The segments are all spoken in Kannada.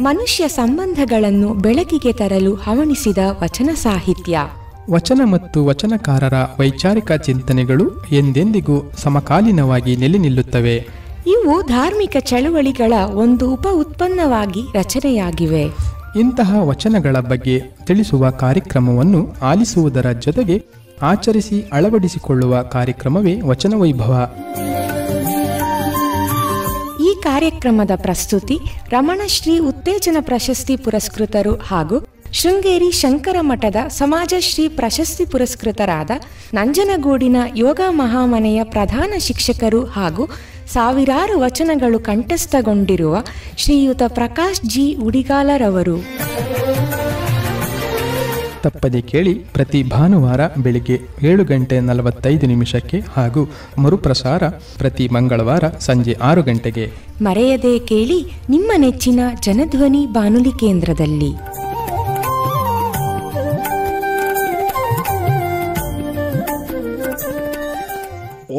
ಮನುಷ್ಯ ಸಂಬಂಧಗಳನ್ನು ಬೆಳಕಿಗೆ ತರಲು ಹವಣಿಸಿದ ವಚನ ಸಾಹಿತ್ಯ. ವಚನ ಮತ್ತು ವಚನಕಾರರ ವೈಚಾರಿಕ ಚಿಂತನೆಗಳು ಎಂದೆಂದಿಗೂ ಸಮಕಾಲೀನವಾಗಿ ನೆಲೆ ನಿಲ್ಲುತ್ತವೆ. ಇವು ಧಾರ್ಮಿಕ ಚಳುವಳಿಗಳ ಒಂದು ಉಪ ಉತ್ಪನ್ನವಾಗಿ ರಚನೆಯಾಗಿವೆ. ಇಂತಹ ವಚನಗಳ ಬಗ್ಗೆ ತಿಳಿಸುವ ಕಾರ್ಯಕ್ರಮವನ್ನು ಆಲಿಸುವುದರ ಜೊತೆಗೆ ಆಚರಿಸಿ ಅಳವಡಿಸಿಕೊಳ್ಳುವ ಕಾರ್ಯಕ್ರಮವೇ ವಚನ ವೈಭವ. ಈ ಕಾರ್ಯಕ್ರಮದ ಪ್ರಸ್ತುತಿ ರಮಣಶ್ರೀ ಉತ್ತೇಜನ ಪ್ರಶಸ್ತಿ ಪುರಸ್ಕೃತರು ಹಾಗೂ ಶೃಂಗೇರಿ ಶಂಕರ ಮಠದ ಸಮಾಜಶ್ರೀ ಪ್ರಶಸ್ತಿ ಪುರಸ್ಕೃತರಾದ ನಂಜನಗೂಡಿನ ಯೋಗ ಮಹಾಮನೆಯ ಪ್ರಧಾನ ಶಿಕ್ಷಕರು ಹಾಗೂ ಸಾವಿರಾರು ವಚನಗಳು ಕಂಠಸ್ಥಗೊಂಡಿರುವ ಶ್ರೀಯುತ ಪ್ರಕಾಶ್ ಜಿ ಉಡಿಗಾಲರವರು. ತಪ್ಪದೆ ಕೇಳಿ, ಪ್ರತಿ ಭಾನುವಾರ ಬೆಳಿಗ್ಗೆ 7:45 ಹಾಗೂ ಮರುಪ್ರಸಾರ ಪ್ರತಿ ಮಂಗಳವಾರ ಸಂಜೆ 6 ಗಂಟೆಗೆ. ಮರೆಯದೆ ಕೇಳಿ ನಿಮ್ಮ ನೆಚ್ಚಿನ ಜನಧ್ವನಿ ಬಾನುಲಿ ಕೇಂದ್ರದಲ್ಲಿ.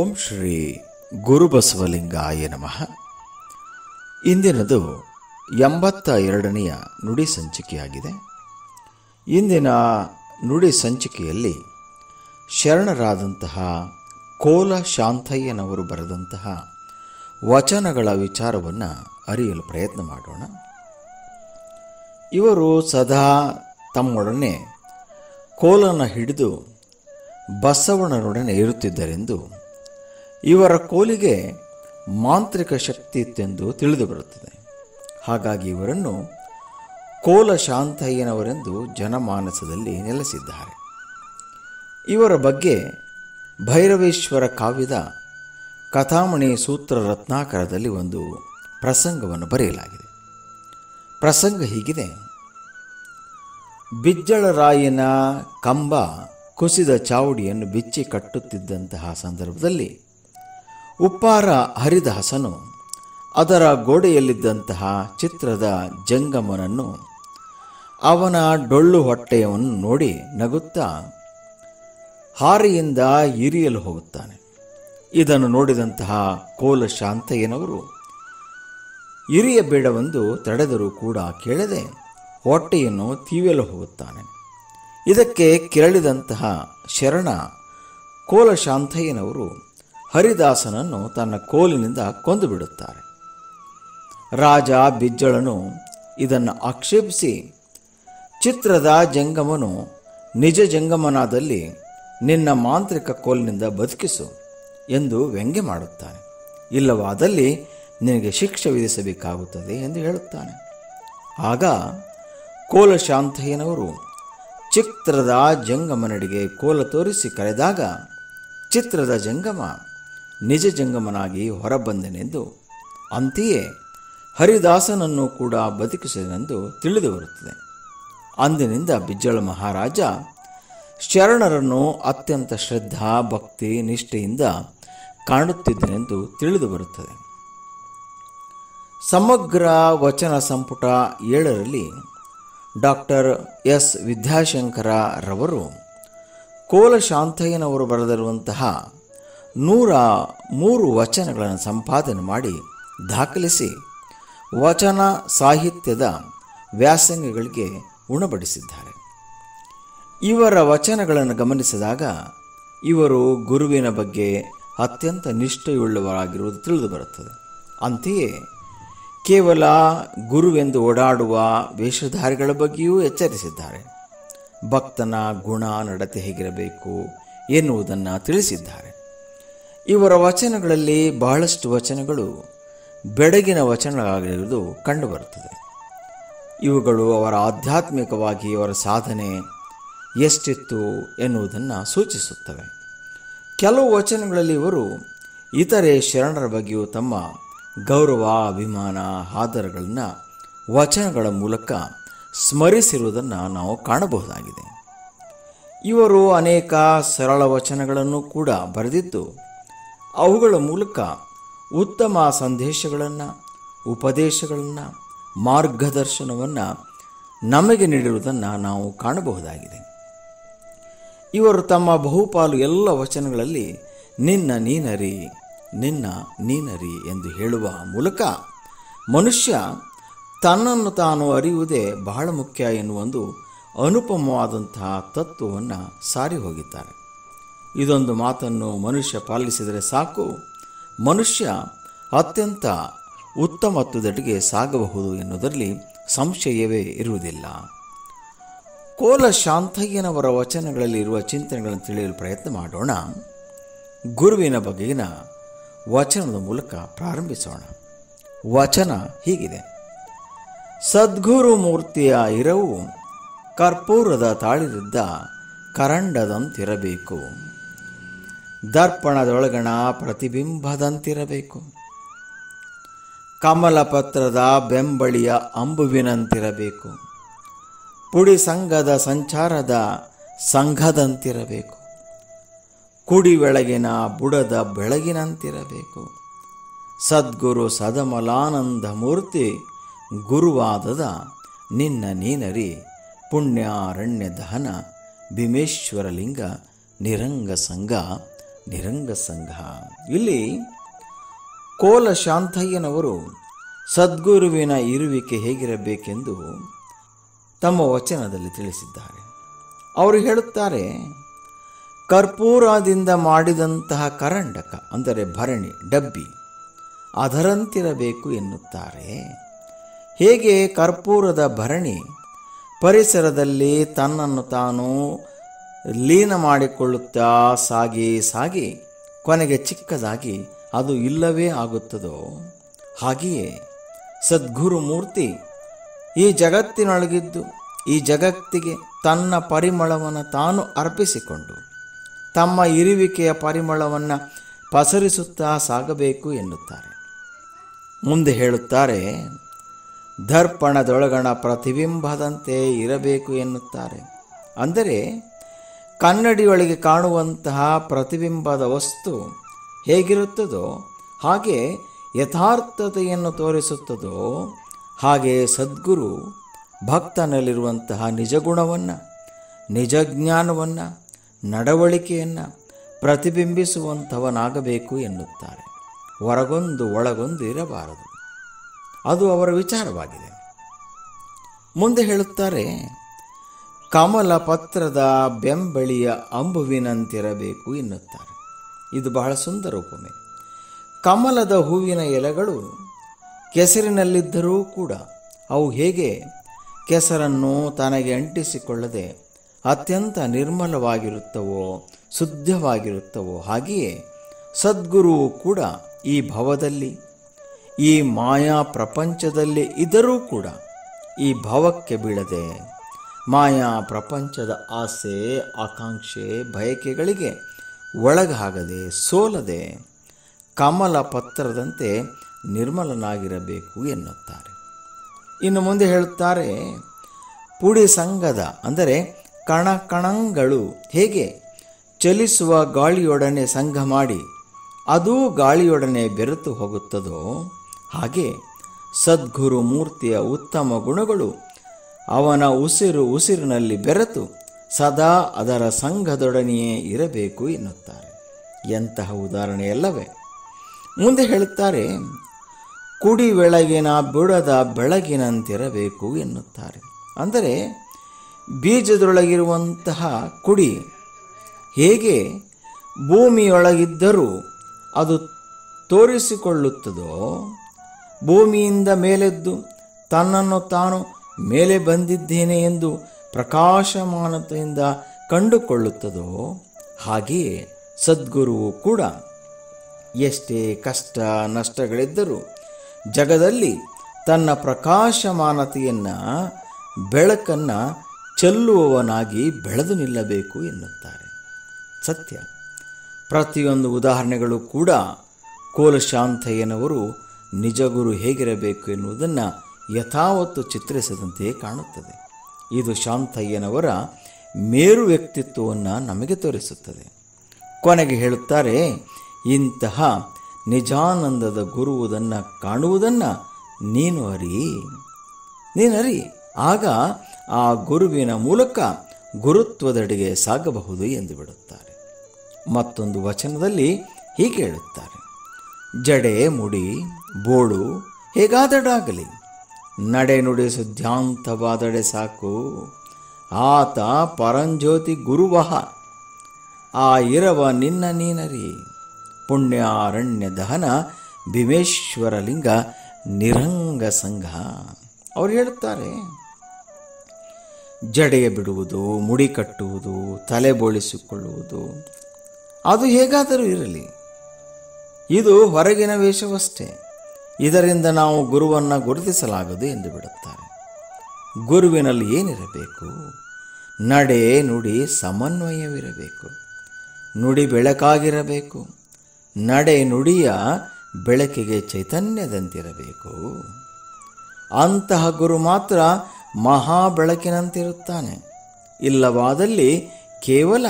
ಓಂ ಶ್ರೀ ಗುರುಬಸವಲಿಂಗಾಯ ನಮಃ. ಇಂದಿನದು 82ನೆಯ ನುಡಿ ಸಂಚಿಕೆಯಾಗಿದೆ. ಇಂದಿನ ನುಡಿ ಸಂಚಿಕೆಯಲ್ಲಿ ಶರಣರಾದಂತಹ ಕೋಲ ಶಾಂತಯ್ಯನವರು ಬರೆದಂತಹ ವಚನಗಳ ವಿಚಾರವನ್ನು ಅರಿಯಲು ಪ್ರಯತ್ನ ಮಾಡೋಣ. ಇವರು ಸದಾ ತಮ್ಮೊಡನೆ ಕೋಲನ್ನು ಹಿಡಿದು ಬಸವಣ್ಣನೊಡನೆ ಇರುತ್ತಿದ್ದರೆಂದು, ಇವರ ಕೋಲಿಗೆ ಮಾಂತ್ರಿಕ ಶಕ್ತಿ ಇತ್ತೆಂದು ತಿಳಿದು ಬರುತ್ತದೆ. ಹಾಗಾಗಿ ಇವರನ್ನು ಕೋಲ ಶಾಂತಯ್ಯನವರೆಂದು ಜನಮಾನಸದಲ್ಲಿ ನೆಲೆಸಿದ್ದಾರೆ. ಇವರ ಬಗ್ಗೆ ಭೈರವೇಶ್ವರ ಕಾವ್ಯದ ಕಥಾಮಣಿ ಸೂತ್ರ ರತ್ನಾಕರದಲ್ಲಿ ಒಂದು ಪ್ರಸಂಗವನ್ನು ಬರೆಯಲಾಗಿದೆ. ಪ್ರಸಂಗ ಹೀಗಿದೆ: ಬಿಜ್ಜಳರಾಯನ ಕಂಬ ಕುಸಿದ ಚಾವಡಿಯನ್ನು ಬಿಚ್ಚಿ ಕಟ್ಟುತ್ತಿದ್ದಂತಹ ಸಂದರ್ಭದಲ್ಲಿ ಉಪ್ಪಾರ ಹರಿದಾಸನು ಅದರ ಗೋಡೆಯಲ್ಲಿದ್ದಂತಹ ಚಿತ್ರದ ಜಂಗಮನನ್ನು ಅವನ ಡೊಳ್ಳು ಹೊಟ್ಟೆಯನ್ನು ನೋಡಿ ನಗುತ್ತಾ ಹಾರೆಯಿಂದ ಇರಿಯಲು ಹೋಗುತ್ತಾನೆ. ಇದನ್ನು ನೋಡಿದಂತಹ ಕೋಲ ಶಾಂತಯ್ಯನವರು ಇರಿಯಬೇಡವೆಂದು ತಡೆದರೂ ಕೂಡ ಕೇಳದೆ ಹೊಟ್ಟೆಯನ್ನು ತೀವೆಲು ಹೋಗುತ್ತಾನೆ. ಇದಕ್ಕೆ ಕೆರಳಿದಂತಹ ಶರಣ ಕೋಲ ಶಾಂತಯ್ಯನವರು ಹರಿದಾಸನನ್ನು ತನ್ನ ಕೋಲಿನಿಂದ ಕೊಂದು ಬಿಡುತ್ತಾರೆ. ರಾಜ ಬಿಜ್ಜಳನು ಇದನ್ನು ಆಕ್ಷೇಪಿಸಿ, ಚಿತ್ರದ ಜಂಗಮನು ನಿಜ ಜಂಗಮನಾದಲ್ಲಿ ನಿನ್ನ ಮಾಂತ್ರಿಕ ಕೋಲಿನಿಂದ ಬದುಕಿಸು ಎಂದು ವ್ಯಂಗ್ಯ ಮಾಡುತ್ತಾನೆ. ಇಲ್ಲವಾದಲ್ಲಿ ನಿನಗೆ ಶಿಕ್ಷೆ ವಿಧಿಸಬೇಕಾಗುತ್ತದೆ ಎಂದು ಹೇಳುತ್ತಾನೆ. ಆಗ ಕೋಲ ಶಾಂತಯ್ಯನವರು ಚಿತ್ರದ ಜಂಗಮನಡಿಗೆ ಕೋಲ ತೋರಿಸಿ ಕರೆದಾಗ ಚಿತ್ರದ ಜಂಗಮ ನಿಜ ಜಂಗಮನಾಗಿ ಹೊರಬಂದನೆಂದು, ಅಂತೆಯೇ ಹರಿದಾಸನನ್ನು ಕೂಡ ಬದುಕಿಸಿದನೆಂದು ತಿಳಿದು ಬರುತ್ತದೆ. ಅಂದಿನಿಂದ ಬಿಜ್ಜಳ ಮಹಾರಾಜ ಶರಣರನ್ನು ಅತ್ಯಂತ ಶ್ರದ್ಧಾ ಭಕ್ತಿ ನಿಷ್ಠೆಯಿಂದ ಕಾಣುತ್ತಿದ್ದನೆಂದು ತಿಳಿದು ಬರುತ್ತದೆ. ಸಮಗ್ರ ವಚನ ಸಂಪುಟ 7ರಲ್ಲಿ ಡಾಕ್ಟರ್ ಎಸ್ ವಿದ್ಯಾಶಂಕರರವರು ಕೋಲ ಶಾಂತಯ್ಯನವರು ಬರೆದಿರುವಂತಹ 103 ವಚನಗಳನ್ನು ಸಂಪಾದನೆ ಮಾಡಿ ದಾಖಲಿಸಿ ವಚನ ಸಾಹಿತ್ಯದ ವ್ಯಾಸಂಗಗಳಿಗೆ ಉಣಬಡಿಸಿದ್ದಾರೆ. ಇವರ ವಚನಗಳನ್ನು ಗಮನಿಸಿದಾಗ ಇವರು ಗುರುವಿನ ಬಗ್ಗೆ ಅತ್ಯಂತ ನಿಷ್ಠೆಯುಳ್ಳವರಾಗಿರುವುದು ತಿಳಿದು ಬರುತ್ತದೆ. ಅಂತೆಯೇ ಕೇವಲ ಗುರುವೆಂದು ಓಡಾಡುವ ವೇಷಧಾರಿಗಳ ಬಗ್ಗೆಯೂ ಎಚ್ಚರಿಸಿದ್ದಾರೆ. ಭಕ್ತನ ಗುಣ ನಡತೆ ಹೇಗಿರಬೇಕು ಎನ್ನುವುದನ್ನು ತಿಳಿಸಿದ್ದಾರೆ. ಇವರ ವಚನಗಳಲ್ಲಿ ಬಹಳಷ್ಟು ವಚನಗಳು ಬೆಡಗಿನ ವಚನಗಳಾಗಿರುವುದು ಕಂಡುಬರುತ್ತದೆ. ಇವುಗಳು ಅವರ ಆಧ್ಯಾತ್ಮಿಕವಾಗಿ ಅವರ ಸಾಧನೆ ಎಷ್ಟಿತ್ತು ಎನ್ನುವುದನ್ನು ಸೂಚಿಸುತ್ತವೆ. ಕೆಲವು ವಚನಗಳಲ್ಲಿ ಇವರು ಇತರೆ ಶರಣರ ಬಗ್ಗೆಯೂ ತಮ್ಮ ಗೌರವ, ಅಭಿಮಾನ, ಆದರಗಳನ್ನು ವಚನಗಳ ಮೂಲಕ ಸ್ಮರಿಸಿರುವುದನ್ನು ನಾವು ಕಾಣಬಹುದಾಗಿದೆ. ಇವರು ಅನೇಕ ಸರಳ ವಚನಗಳನ್ನು ಕೂಡ ಬರೆದಿದ್ದು ಅವುಗಳ ಮೂಲಕ ಉತ್ತಮ ಸಂದೇಶಗಳನ್ನು, ಉಪದೇಶಗಳನ್ನು, ಮಾರ್ಗದರ್ಶನವನ್ನು ನಮಗೆ ನೀಡಿರುವುದನ್ನು ನಾವು ಕಾಣಬಹುದಾಗಿದೆ. ಇವರು ತಮ್ಮ ಬಹುಪಾಲು ಎಲ್ಲ ವಚನಗಳಲ್ಲಿ ನಿನ್ನ ನೀನರಿ, ನಿನ್ನ ನೀನರಿ ಎಂದು ಹೇಳುವ ಮೂಲಕ ಮನುಷ್ಯ ತನ್ನನ್ನು ತಾನು ಅರಿಯುವುದೇ ಬಹಳ ಮುಖ್ಯ ಎನ್ನುವೊಂದು ಅನುಪಮವಾದಂತಹ ತತ್ವವನ್ನು ಸಾರಿ ಹೋಗಿದ್ದಾರೆ. ಇದೊಂದು ಮಾತನ್ನು ಮನುಷ್ಯ ಪಾಲಿಸಿದರೆ ಸಾಕು, ಮನುಷ್ಯ ಅತ್ಯಂತ ಉತ್ತಮತ್ವದೆಡೆಗೆ ಸಾಗಬಹುದು ಎನ್ನುವುದರಲ್ಲಿ ಸಂಶಯವೇ ಇರುವುದಿಲ್ಲ. ಕೋಲ ಶಾಂತಯ್ಯನವರ ವಚನಗಳಲ್ಲಿ ಇರುವ ಚಿಂತನೆಗಳನ್ನು ತಿಳಿಯಲು ಪ್ರಯತ್ನ ಮಾಡೋಣ. ಗುರುವಿನ ಬಗೆಗಿನ ವಚನದ ಮೂಲಕ ಪ್ರಾರಂಭಿಸೋಣ. ವಚನ ಹೀಗಿದೆ: ಸದ್ಗುರು ಮೂರ್ತಿಯ ಇರವು ಕರ್ಪೂರದ ತಾಳಿರಿದ್ದ ಕರಂಡದಂತಿರಬೇಕು, ದರ್ಪಣದೊಳಗಣ ಪ್ರತಿಬಿಂಬದಂತಿರಬೇಕು, ಕಮಲಪತ್ರದ ಬೆಂಬಳಿಯ ಅಂಬುವಿನಂತಿರಬೇಕು, ಪುಡಿ ಸಂಘದ ಸಂಚಾರದ ಸಂಘದಂತಿರಬೇಕು, ಕುಡಿ ಬೆಳಗಿನ ಬುಡದ ಬೆಳಗಿನಂತಿರಬೇಕು, ಸದ್ಗುರು ಸದಮಲಾನಂದ ಮೂರ್ತಿ ಗುರುವಾದದ ನಿನ್ನ ನೀನರಿ ಪುಣ್ಯಾರಣ್ಯ ದಹನ ಭೀಮೇಶ್ವರಲಿಂಗ ನಿರಂಗ ಸಂಘ. ಇಲ್ಲಿ ಕೋಲ ಶಾಂತಯ್ಯನವರು ಸದ್ಗುರುವಿನ ಇರುವಿಕೆ ಹೇಗಿರಬೇಕೆಂದು ತಮ್ಮ ವಚನದಲ್ಲಿ ತಿಳಿಸಿದ್ದಾರೆ. ಅವರು ಹೇಳುತ್ತಾರೆ, ಕರ್ಪೂರದಿಂದ ಮಾಡಿದಂತಹ ಕರಂಡಕ ಅಂದರೆ ಭರಣಿ ಡಬ್ಬಿ ಅದರಂತಿರಬೇಕು ಎನ್ನುತ್ತಾರೆ. ಹೇಗೆ ಕರ್ಪೂರದ ಭರಣಿ ಪರಿಸರದಲ್ಲಿ ತನ್ನನ್ನು ತಾನು ಲೀನ ಮಾಡಿಕೊಳ್ಳುತ್ತಾ ಸಾಗಿ ಕೊನೆಗೆ ಚಿಕ್ಕದಾಗಿ ಅದು ಇಲ್ಲವೇ ಆಗುತ್ತದೋ, ಹಾಗೆಯೇ ಸದ್ಗುರು ಮೂರ್ತಿ ಈ ಜಗತ್ತಿನೊಳಗಿದ್ದು ಈ ಜಗತ್ತಿಗೆ ತನ್ನ ಪರಿಮಳವನ್ನು ತಾನು ಅರ್ಪಿಸಿಕೊಂಡು ತಮ್ಮ ಇರುವಿಕೆಯ ಪರಿಮಳವನ್ನು ಪಸರಿಸುತ್ತಾ ಸಾಗಬೇಕು ಎನ್ನುತ್ತಾರೆ. ಮುಂದೆ ಹೇಳುತ್ತಾರೆ, ದರ್ಪಣದೊಳಗಣ ಪ್ರತಿಬಿಂಬದಂತೆ ಇರಬೇಕು ಎನ್ನುತ್ತಾರೆ. ಅಂದರೆ ಕನ್ನಡಿಯೊಳಗೆ ಕಾಣುವಂತಹ ಪ್ರತಿಬಿಂಬದ ವಸ್ತು ಹೇಗಿರುತ್ತದೋ ಹಾಗೆ ಯಥಾರ್ಥತೆಯನ್ನು ತೋರಿಸುತ್ತದೋ ಹಾಗೆ ಸದ್ಗುರು ಭಕ್ತನಲ್ಲಿರುವಂತಹ ನಿಜಗುಣವನ್ನು, ನಿಜಜ್ಞಾನವನ್ನು, ನಡವಳಿಕೆಯನ್ನು ಪ್ರತಿಬಿಂಬಿಸುವಂಥವನಾಗಬೇಕು ಎನ್ನುತ್ತಾರೆ. ಹೊರಗೊಂದು ಒಳಗೊಂದು ಇರಬಾರದು, ಅದು ಅವರ ವಿಚಾರವಾಗಿದೆ. ಮುಂದೆ ಹೇಳುತ್ತಾರೆ, ಕಮಲ ಪತ್ರದ ಬೆಂಬಳಿಯ ಅಂಬುವಿನಂತಿರಬೇಕು ಎನ್ನುತ್ತಾರೆ. ಇದು ಬಹಳ ಸುಂದರ ಉಪಮೆ. ಕಮಲದ ಹೂವಿನ ಎಲೆಗಳು ಕೆಸರಿನಲ್ಲಿದ್ದರೂ ಕೂಡ ಅವು ಹೇಗೆ ಕೆಸರನ್ನು ತನಗೆ ಅಂಟಿಸಿಕೊಳ್ಳದೆ ಅತ್ಯಂತ ನಿರ್ಮಲವಾಗಿರುತ್ತವೋ, ಶುದ್ಧವಾಗಿರುತ್ತವೋ, ಹಾಗೆಯೇ ಸದ್ಗುರುವು ಕೂಡ ಈ ಭವದಲ್ಲಿ, ಈ ಮಾಯಾ ಪ್ರಪಂಚದಲ್ಲಿ ಇದ್ದರೂ ಕೂಡ ಈ ಭವಕ್ಕೆ ಬೀಳದೆ, ಮಾಯಾ ಪ್ರಪಂಚದ ಆಸೆ, ಆಕಾಂಕ್ಷೆ, ಬಯಕೆಗಳಿಗೆ ಒಳಗಾಗದೆ, ಸೋಲದೆ ಕಮಲ ಪತ್ರದಂತೆ ನಿರ್ಮಲನಾಗಿರಬೇಕು ಎನ್ನುತ್ತಾರೆ. ಇನ್ನು ಮುಂದೆ ಹೇಳುತ್ತಾರೆ, ಪುಡಿ ಸಂಘದ ಅಂದರೆ ಕಣಕಣಗಳು ಹೇಗೆ ಚಲಿಸುವ ಗಾಳಿಯೊಡನೆ ಸಂಘ ಮಾಡಿ ಅದೂ ಗಾಳಿಯೊಡನೆ ಬೆರೆತು ಹೋಗುತ್ತದೋ ಹಾಗೆ ಸದ್ಗುರು ಮೂರ್ತಿಯ ಉತ್ತಮ ಗುಣಗಳು ಅವನ ಉಸಿರಿನಲ್ಲಿ ಬೆರೆತು ಸದಾ ಅದರ ಸಂಘದೊಡನೆಯೇ ಇರಬೇಕು ಎನ್ನುತ್ತಾರೆ. ಎಂತಹ ಉದಾಹರಣೆಯಲ್ಲವೇ. ಮುಂದೆ ಹೇಳುತ್ತಾರೆ, ಕುಡಿ ಬೆಳಗಿನ ಬುಡದ ಬೆಳಗಿನಂತಿರಬೇಕು ಎನ್ನುತ್ತಾರೆ. ಅಂದರೆ ಬೀಜದೊಳಗಿರುವಂತಹ ಕುಡಿ ಹೇಗೆ ಭೂಮಿಯೊಳಗಿದ್ದರೂ ಅದು ತೋರಿಸಿಕೊಳ್ಳುತ್ತದೋ, ಭೂಮಿಯಿಂದ ಮೇಲೆದ್ದು ತನ್ನನ್ನು ತಾನು ಮೇಲೆ ಬಂದಿದ್ದೇನೆ ಎಂದು ಪ್ರಕಾಶಮಾನತೆಯಿಂದ ಕಂಡುಕೊಳ್ಳುತ್ತದೋ, ಹಾಗೆಯೇ ಸದ್ಗುರುವು ಕೂಡ ಎಷ್ಟೇ ಕಷ್ಟ ನಷ್ಟಗಳಿದ್ದರೂ ಜಗದಲ್ಲಿ ತನ್ನ ಪ್ರಕಾಶಮಾನತೆಯನ್ನು, ಬೆಳಕನ್ನು ಚೆಲ್ಲುವವನಾಗಿ ಬೆಳೆದು ನಿಲ್ಲಬೇಕು ಎನ್ನುತ್ತಾರೆ. ಸತ್ಯ. ಪ್ರತಿಯೊಂದು ಉದಾಹರಣೆಗಳು ಕೂಡ ಕೋಲಶಾಂತಯ್ಯನವರು ನಿಜಗುರು ಹೇಗಿರಬೇಕು ಎನ್ನುವುದನ್ನು ಯಥಾವತ್ತು ಚಿತ್ರಿಸಿದಂತೆ ಕಾಣುತ್ತದೆ. ಇದು ಶಾಂತಯ್ಯನವರ ಮೇರು ವ್ಯಕ್ತಿತ್ವವನ್ನು ನಮಗೆ ತೋರಿಸುತ್ತದೆ. ಕೊನೆಗೆ ಹೇಳುತ್ತಾರೆ, ಇಂತಹ ನಿಜಾನಂದದ ಗುರುವುದನ್ನು ಕಾಣುವುದನ್ನು ನೀನು ಅರಿ, ಆಗ ಆ ಗುರುವಿನ ಮೂಲಕ ಗುರುತ್ವದೆಡೆಗೆ ಸಾಗಬಹುದು ಎಂದು ಬಿಡುತ್ತಾರೆ. ಮತ್ತೊಂದು ವಚನದಲ್ಲಿ ಹೀಗೆ ಹೇಳುತ್ತಾರೆ, ಜಡೆ ಮುಡಿ ಬೋಳು ಹೇಗಾದಡಾಗಲಿ, ನಡೆ ನುಡಿ ಶುದ್ಧಾಂತವಾದಡೆ ಸಾಕು. ಆತ ಪರಂಜ್ಯೋತಿ ಗುರುವಹ, ಆ ಇರವ ನಿನ್ನ ನೀನರಿ. ಪುಣ್ಯಾರಣ್ಯ ದಹನ ಭೀಮೇಶ್ವರಲಿಂಗ ನಿರಂಗ ಸಂಘ. ಅವ್ರು ಹೇಳುತ್ತಾರೆ, ಜಡೆಯ ಬಿಡುವುದು, ಮುಡಿ ಕಟ್ಟುವುದು, ತಲೆ ಬೋಳಿಸಿಕೊಳ್ಳುವುದು ಅದು ಹೇಗಾದರೂ ಇರಲಿ, ಇದು ಹೊರಗಿನ ವೇಷವಷ್ಟೇ. ಇದರಿಂದ ನಾವು ಗುರುವನ್ನು ಗುರುತಿಸಲಾಗದು ಎಂದು ಬಿಡುತ್ತಾರೆ. ಗುರುವಿನಲ್ಲಿ ಏನಿರಬೇಕು? ನಡೆ ನುಡಿ ಸಮನ್ವಯವಿರಬೇಕು. ನುಡಿ ಬೆಳಕಾಗಿರಬೇಕು. ನಡೆ ನುಡಿಯ ಬೆಳಕಿಗೆ ಚೈತನ್ಯದಂತಿರಬೇಕು. ಅಂತಹ ಗುರು ಮಾತ್ರ ಮಹಾ ಬೆಳಕಿನಂತಿರುತ್ತಾನೆ. ಇಲ್ಲವಾದಲ್ಲಿ ಕೇವಲ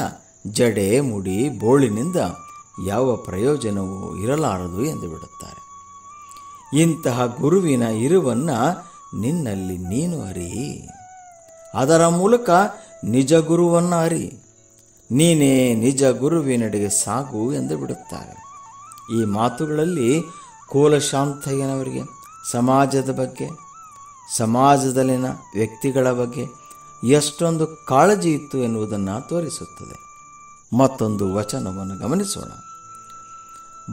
ಜಡೆ ಮುಡಿ ಬೋಳಿನಿಂದ ಯಾವ ಪ್ರಯೋಜನವೂ ಇರಲಾರದು ಎಂದು ಬಿಡುತ್ತಾರೆ. ಇಂತಹ ಗುರುವಿನ ಇರುವನ್ನು ನಿನ್ನಲ್ಲಿ ನೀನು ಅರಿ. ಅದರ ಮೂಲಕ ನಿಜ ಗುರುವನ್ನು ಅರಿ. ನೀನೇ ನಿಜ ಗುರುವಿನೆಡೆಗೆ ಸಾಗು ಎಂದು ಬಿಡುತ್ತಾರೆ. ಈ ಮಾತುಗಳಲ್ಲಿ ಕೋಲಶಾಂತಯ್ಯನವರಿಗೆ ಸಮಾಜದ ಬಗ್ಗೆ, ಸಮಾಜದಲ್ಲಿನ ವ್ಯಕ್ತಿಗಳ ಬಗ್ಗೆ ಎಷ್ಟೊಂದು ಕಾಳಜಿ ಇತ್ತು ಎನ್ನುವುದನ್ನು ತೋರಿಸುತ್ತದೆ. ಮತ್ತೊಂದು ವಚನವನ್ನು ಗಮನಿಸೋಣ.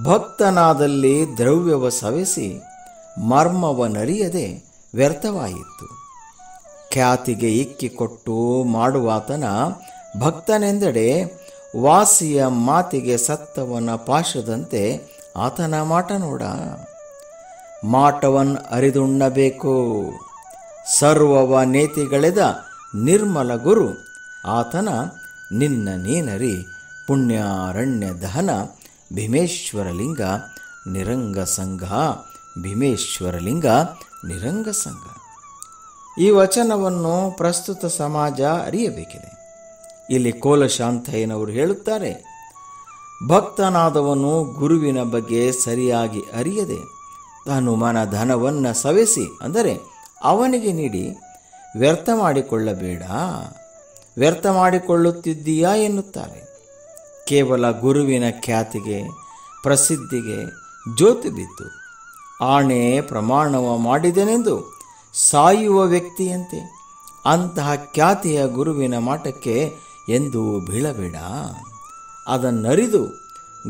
ಭಕ್ತನಾದಲ್ಲಿ ದ್ರವ್ಯವ ಸವೆಸಿ ಮರ್ಮವನರಿಯದೆ ವ್ಯರ್ಥವಾಯಿತು. ಖ್ಯಾತಿಗೆ ಇಕ್ಕಿಕೊಟ್ಟು ಮಾಡುವಾತನ ಭಕ್ತನೆಂದೆಡೆ ವಾಸಿಯ ಮಾತಿಗೆ ಸತ್ತವನ ಪಾಶದಂತೆ ಆತನ ಮಾಟ ನೋಡ. ಮಾಟವನ್ ಅರಿದುಣ್ಣಬೇಕು. ಸರ್ವವ ನೇತಿಗಳೆದ ನಿರ್ಮಲ ಗುರು ಆತನ ನಿನ್ನ ನೀನರಿ. ಪುಣ್ಯಾರಣ್ಯ ದಹನ ಭೀಮೇಶ್ವರಲಿಂಗ ನಿರಂಗ ಸಂಘ. ಭೀಮೇಶ್ವರಲಿಂಗ ನಿರಂಗ ಸಂಘ. ಈ ವಚನವನ್ನು ಪ್ರಸ್ತುತ ಸಮಾಜ ಅರಿಯಬೇಕಿದೆ. ಇಲ್ಲಿ ಕೋಲಶಾಂತಯ್ಯನವರು ಹೇಳುತ್ತಾರೆ, ಭಕ್ತನಾದವನು ಗುರುವಿನ ಬಗ್ಗೆ ಸರಿಯಾಗಿ ಅರಿಯದೆ ತಾನು ಮನ ಧನವನ್ನು ಸವೆಸಿ, ಅಂದರೆ ಅವನಿಗೆ ನೀಡಿ ವ್ಯರ್ಥ ಮಾಡಿಕೊಳ್ಳಬೇಡ. ವ್ಯರ್ಥ ಮಾಡಿಕೊಳ್ಳುತ್ತಿದ್ದೀಯಾ ಎನ್ನುತ್ತಾರೆ. ಕೇವಲ ಗುರುವಿನ ಖ್ಯಾತಿಗೆ, ಪ್ರಸಿದ್ಧಿಗೆ ಜೋತು ಬಿದ್ದು ಆಣೆ ಪ್ರಮಾಣವ ಮಾಡಿದೆನೆಂದು ಸಾಯುವ ವ್ಯಕ್ತಿಯಂತೆ ಅಂತಹ ಖ್ಯಾತಿಯ ಗುರುವಿನ ಮಾಟಕ್ಕೆ ಎಂದೂ ಬೀಳಬೇಡ. ಅದನ್ನರಿದು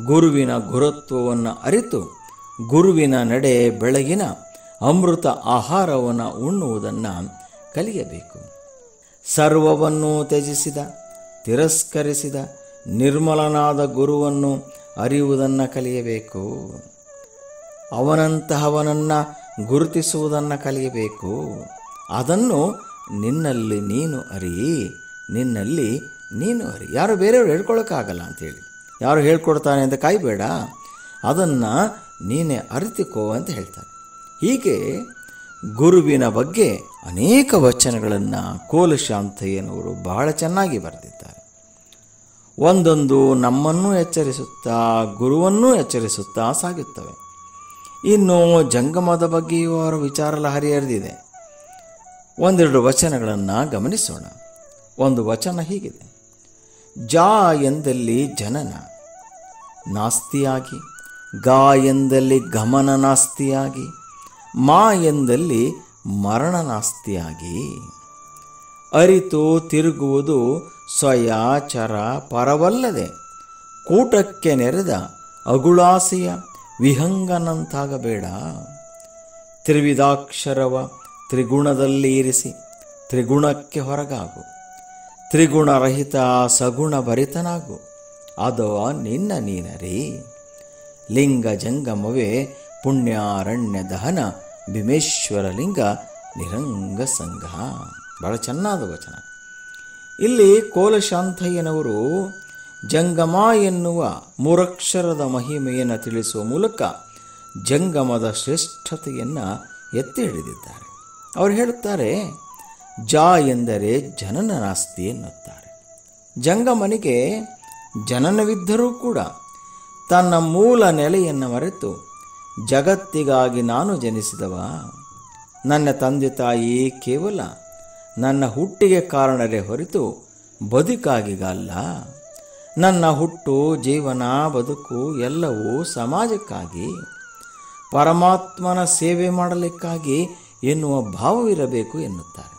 ಗುರುವಿನ ಗುರುತ್ವವನ್ನು ಅರಿತು ಗುರುವಿನ ನಡೆ ಬೆಳಗಿನ ಅಮೃತ ಆಹಾರವನ್ನು ಉಣ್ಣುವುದನ್ನು ಕಲಿಯಬೇಕು. ಸರ್ವವನ್ನು ತ್ಯಜಿಸಿದ, ತಿರಸ್ಕರಿಸಿದ ನಿರ್ಮಲನಾದ ಗುರುವನ್ನು ಅರಿಯುವುದನ್ನು ಕಲಿಯಬೇಕು. ಅವನಂತಹವನನ್ನು ಗುರುತಿಸುವುದನ್ನು ಕಲಿಯಬೇಕು. ಅದನ್ನು ನಿನ್ನಲ್ಲಿ ನೀನು ಅರಿ. ನಿನ್ನಲ್ಲಿ ನೀನು ಅರಿ. ಯಾರು ಬೇರೆಯವರು ಹೇಳ್ಕೊಳ್ಳೋಕ್ಕಾಗಲ್ಲ ಅಂಥೇಳಿ, ಯಾರು ಹೇಳ್ಕೊಡ್ತಾನೆ ಅಂತ ಕಾಯಬೇಡ, ಅದನ್ನು ನೀನೇ ಅರಿತುಕೋ ಅಂತ ಹೇಳ್ತಾರೆ. ಹೀಗೆ ಗುರುವಿನ ಬಗ್ಗೆ ಅನೇಕ ವಚನಗಳನ್ನು ಕೋಲಶಾಂತಯ್ಯನವರು ಬಹಳ ಚೆನ್ನಾಗಿ ಬರೆದಿದ್ದಾರೆ. ಒಂದೊಂದು ನಮ್ಮನ್ನು ಎಚ್ಚರಿಸುತ್ತಾ, ಗುರುವನ್ನೂ ಎಚ್ಚರಿಸುತ್ತಾ ಸಾಗುತ್ತವೆ. ಇನ್ನು ಜಂಗಮದ ಬಗ್ಗೆಯೂ ಅವರ ವಿಚಾರ ಹರಿಹರಿದಿದೆ. ಒಂದೆರಡು ವಚನಗಳನ್ನು ಗಮನಿಸೋಣ. ಒಂದು ವಚನ ಹೀಗಿದೆ: ಜಾ ಎಂದಲ್ಲಿ ಜನನ ನಾಸ್ತಿಯಾಗಿ, ಗಾ ಎಂದಲ್ಲಿ ಗಮನ ನಾಸ್ತಿಯಾಗಿ, ಮಾ ಎಂದಲ್ಲಿ ಮರಣ ನಾಸ್ತಿಯಾಗಿ. ಅರಿತು ತಿರುಗುವುದು ಸ್ವಯಾಚರ ಪರವಲ್ಲದೆ ಕೂಟಕ್ಕೆ ನೆರೆದ ಅಗುಳಾಸೆಯ ವಿಹಂಗನಂತಾಗಬೇಡ. ತ್ರಿವಿಧಾಕ್ಷರವ ತ್ರಿಗುಣದಲ್ಲಿ ಇರಿಸಿ ತ್ರಿಗುಣಕ್ಕೆ ಹೊರಗಾಗು. ತ್ರಿಗುಣರಹಿತ ಸಗುಣ ಭರಿತನಾಗು. ಅದೋ ನಿನ್ನ ನೀನರಿ. ಲಿಂಗ ಜಂಗಮವೇ ಪುಣ್ಯಾರಣ್ಯ ದಹನ ಭೀಮೇಶ್ವರಲಿಂಗ ನಿರಂಗ ಸಂಘ. ಬಹಳ ಚೆನ್ನಾದ ವಚನ. ಇಲ್ಲಿ ಕೋಲಶಾಂತಯ್ಯನವರು ಜಂಗಮ ಎನ್ನುವ ಮೂರಕ್ಷರದ ಮಹಿಮೆಯನ್ನು ತಿಳಿಸುವ ಮೂಲಕ ಜಂಗಮದ ಶ್ರೇಷ್ಠತೆಯನ್ನು ಎತ್ತಿ ಹಿಡಿದಿದ್ದಾರೆ. ಅವರು ಹೇಳುತ್ತಾರೆ, ಜಾ ಎಂದರೆ ಜನನ ನಾಸ್ತಿ ಎನ್ನುತ್ತಾರೆ. ಜಂಗಮನಿಗೆ ಜನನವಿದ್ದರೂ ಕೂಡ ತನ್ನ ಮೂಲ ನೆಲೆಯನ್ನು ಮರೆತು ಜಗತ್ತಿಗಾಗಿ ನಾನು ಜನಿಸಿದವ, ನನ್ನ ತಂದೆ ತಾಯಿ ಕೇವಲ ನನ್ನ ಹುಟ್ಟಿಗೆ ಕಾರಣರೇ ಹೊರತು ಬದುಕಾಗಿಗಲ್ಲ, ನನ್ನ ಹುಟ್ಟು ಜೀವನ ಬದುಕು ಎಲ್ಲವೂ ಸಮಾಜಕ್ಕಾಗಿ, ಪರಮಾತ್ಮನ ಸೇವೆ ಮಾಡಲಿಕ್ಕಾಗಿ ಎನ್ನುವ ಭಾವವಿರಬೇಕು ಎನ್ನುತ್ತಾರೆ.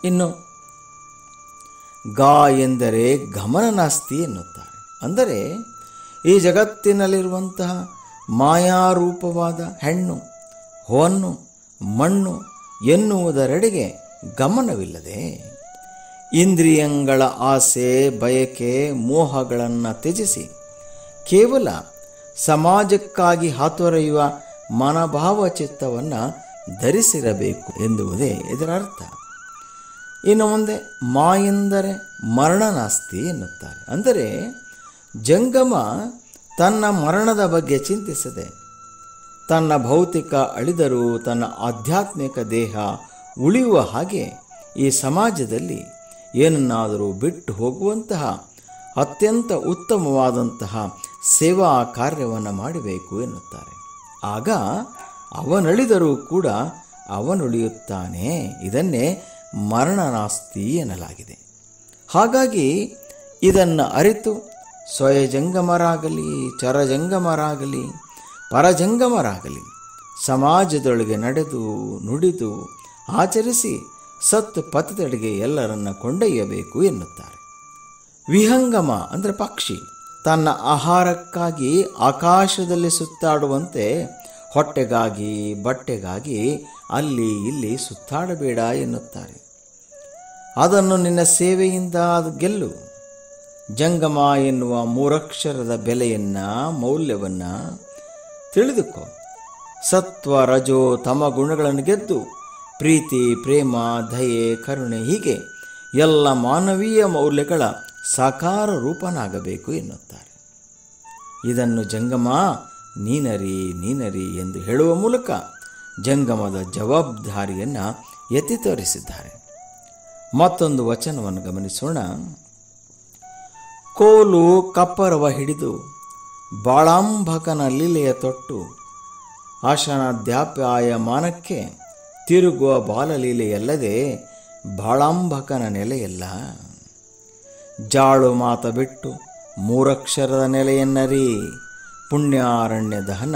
ಇನ್ನು ಗಾ ಎಂದರೆ ಗಮನ ನಾಸ್ತಿ ಎನ್ನುತ್ತಾರೆ. ಅಂದರೆ ಈ ಜಗತ್ತಿನಲ್ಲಿರುವಂತಹ ಮಾಯಾರೂಪವಾದ ಹೆಣ್ಣು, ಹೊನ್ನು, ಮಣ್ಣು ಎನ್ನುವುದರೆಡೆಗೆ ಗಮನವಿಲ್ಲದೆ ಇಂದ್ರಿಯಗಳ ಆಸೆ, ಬಯಕೆ, ಮೋಹಗಳನ್ನು ತ್ಯಜಿಸಿ ಕೇವಲ ಸಮಾಜಕ್ಕಾಗಿ ಹಾತೊರೆಯುವ ಮನೋಭಾವ ಚಿತ್ತವನ್ನು ಧರಿಸಿರಬೇಕು ಎಂದುವುದೇ ಇದರ ಅರ್ಥ. ಇನ್ನು ಮುಂದೆ ಮಾ ಎಂದರೆ ಮರಣ ನಾಸ್ತಿ ಎನ್ನುತ್ತಾರೆ. ಅಂದರೆ ಜಂಗಮ ತನ್ನ ಮರಣದ ಬಗ್ಗೆ ಚಿಂತಿಸದೆ ತನ್ನ ಭೌತಿಕ ಅಳಿದರೂ ತನ್ನ ಆಧ್ಯಾತ್ಮಿಕ ದೇಹ ಉಳಿಯುವ ಹಾಗೆ ಈ ಸಮಾಜದಲ್ಲಿ ಏನನ್ನಾದರೂ ಬಿಟ್ಟು ಹೋಗುವಂತಹ ಅತ್ಯಂತ ಉತ್ತಮವಾದಂತಹ ಸೇವಾ ಕಾರ್ಯವನ್ನು ಮಾಡಬೇಕು ಎನ್ನುತ್ತಾರೆ. ಆಗ ಅವನಳಿದರೂ ಕೂಡ ಅವನುಳಿಯುತ್ತಾನೆ. ಇದನ್ನೇ ಮರಣನಾಸ್ತಿ ಎನ್ನಲಾಗಿದೆ. ಹಾಗಾಗಿ ಇದನ್ನು ಅರಿತು ಸ್ವಯಜಂಗಮರಾಗಲಿ, ಚರಜಂಗಮರಾಗಲಿ, ಪರಜಂಗಮರಾಗಲಿ ಸಮಾಜದೊಳಗೆ ನಡೆದು ನುಡಿದು ಆಚರಿಸಿ ಸತ್ ಪಥದೆಡೆಗೆ ಎಲ್ಲರನ್ನ ಕೊಂಡೊಯ್ಯಬೇಕು ಎನ್ನುತ್ತಾರೆ. ವಿಹಂಗಮ ಅಂದರೆ ಪಕ್ಷಿ ತನ್ನ ಆಹಾರಕ್ಕಾಗಿ ಆಕಾಶದಲ್ಲಿ ಸುತ್ತಾಡುವಂತೆ ಹೊಟ್ಟೆಗಾಗಿ ಬಟ್ಟೆಗಾಗಿ ಅಲ್ಲಿ ಇಲ್ಲಿ ಸುತ್ತಾಡಬೇಡ ಎನ್ನುತ್ತಾರೆ. ಅದನ್ನು ನಿನ್ನ ಸೇವೆಯಿಂದ ಅದು ಗೆಲ್ಲು. ಜಂಗಮ ಎನ್ನುವ ಮೂರಕ್ಷರದ ಬೆಲೆಯನ್ನು, ಮೌಲ್ಯವನ್ನು ತಿಳಿದುಕೋ. ಸತ್ವ, ರಜೋ, ತಮ ಗುಣಗಳನ್ನು ಗೆದ್ದು ಪ್ರೀತಿ, ಪ್ರೇಮ, ದಯೆ, ಕರುಣೆ ಹೀಗೆ ಎಲ್ಲ ಮಾನವೀಯ ಮೌಲ್ಯಗಳ ಸಾಕಾರ ರೂಪನಾಗಬೇಕು ಎನ್ನುತ್ತಾರೆ. ಇದನ್ನು ಜಂಗಮ ನೀನರಿ ಎಂದು ಹೇಳುವ ಮೂಲಕ ಜಂಗಮದ ಜವಾಬ್ದಾರಿಯನ್ನು ಎತ್ತಿ ತೋರಿಸಿದ್ದಾರೆ. ಮತ್ತೊಂದು ವಚನವನ್ನು ಗಮನಿಸೋಣ. ಕೋಲು ಕಪ್ಪರವ ಹಿಡಿದು ಬಾಳಾಂಬಕನ ಲೀಲೆಯ ತೊಟ್ಟು ಆಶನಾದ್ಯಾಪ್ಯಾಯಮಾನಕ್ಕೆ ತಿರುಗುವ ಬಾಲಲೀಲೆಯಲ್ಲದೆ ಬಾಳಾಂಬಕನ ನೆಲೆಯಲ್ಲ. ಜಾಳು ಮಾತ ಬಿಟ್ಟು ಮೂರಕ್ಷರದ ನೆಲೆಯನ್ನರಿ ಪುಣ್ಯಾರಣ್ಯ ದಹನ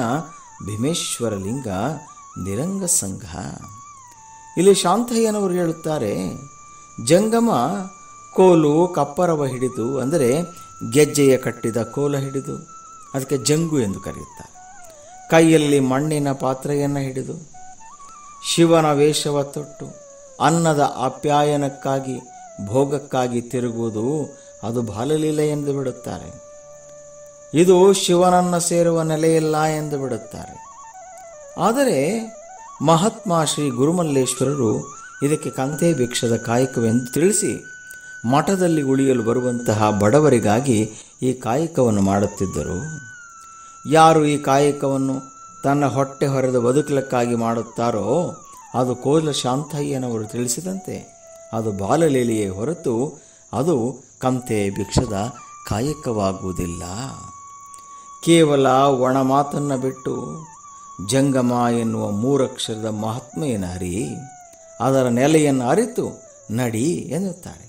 ಭೀಮೇಶ್ವರ ಲಿಂಗ ನಿರಂಗ ಸಂಘ. ಇಲ್ಲಿ ಶಾಂತಯ್ಯನವರು ಹೇಳುತ್ತಾರೆ, ಜಂಗಮ ಕೋಲು ಕಪ್ಪರವ ಹಿಡಿದು ಅಂದರೆ ಗೆಜ್ಜೆಯ ಕಟ್ಟಿದ ಕೋಲ ಹಿಡಿದು, ಅದಕ್ಕೆ ಜಂಗು ಎಂದು ಕರೆಯುತ್ತಾರೆ. ಕೈಯಲ್ಲಿ ಮಣ್ಣಿನ ಪಾತ್ರೆಯನ್ನು ಹಿಡಿದು ಶಿವನ ವೇಷವ ತೊಟ್ಟು ಅನ್ನದ ಆಪ್ಯಾಯನಕ್ಕಾಗಿ ಭೋಗಕ್ಕಾಗಿ ತಿರುಗುವುದು ಅದು ಬಾಲಲೀಲೆ ಎಂದು ಬಿಡುತ್ತಾರೆ. ಇದು ಶಿವನನ್ನು ಸೇರುವ ನೆಲೆಯಲ್ಲ ಎಂದು ಬಿಡುತ್ತಾರೆ. ಆದರೆ ಮಹಾತ್ಮ ಶ್ರೀ ಗುರುಮಲ್ಲೇಶ್ವರರು ಇದಕ್ಕೆ ಕಂತೆ ಭಿಕ್ಷದ ಕಾಯಕವೆಂದು ತಿಳಿಸಿ ಮಠದಲ್ಲಿ ಉಳಿಯಲು ಬರುವಂತಹ ಬಡವರಿಗಾಗಿ ಈ ಕಾಯಕವನ್ನು ಮಾಡುತ್ತಿದ್ದರು. ಯಾರು ಈ ಕಾಯಕವನ್ನು ತನ್ನ ಹೊಟ್ಟೆ ಹೊರೆದು ಬದುಕಲಿಕ್ಕಾಗಿ ಮಾಡುತ್ತಾರೋ ಅದು ಕೋಲ ಶಾಂತಯ್ಯನವರು ತಿಳಿಸಿದಂತೆ ಅದು ಬಾಲಲೀಲೆಯೇ ಹೊರತು ಅದು ಕಂತೆ ಭಿಕ್ಷದ ಕಾಯಕವಾಗುವುದಿಲ್ಲ. ಕೇವಲ ಒಣ ಮಾತನ್ನು ಬಿಟ್ಟು ಜಂಗಮ ಎನ್ನುವ ಮೂರಕ್ಷರದ ಮಹಾತ್ಮೆಯನ್ನು ಅರಿ, ಅದರ ನೆಲೆಯನ್ನು ಅರಿತು ನಡಿ ಎನ್ನುತ್ತಾರೆ.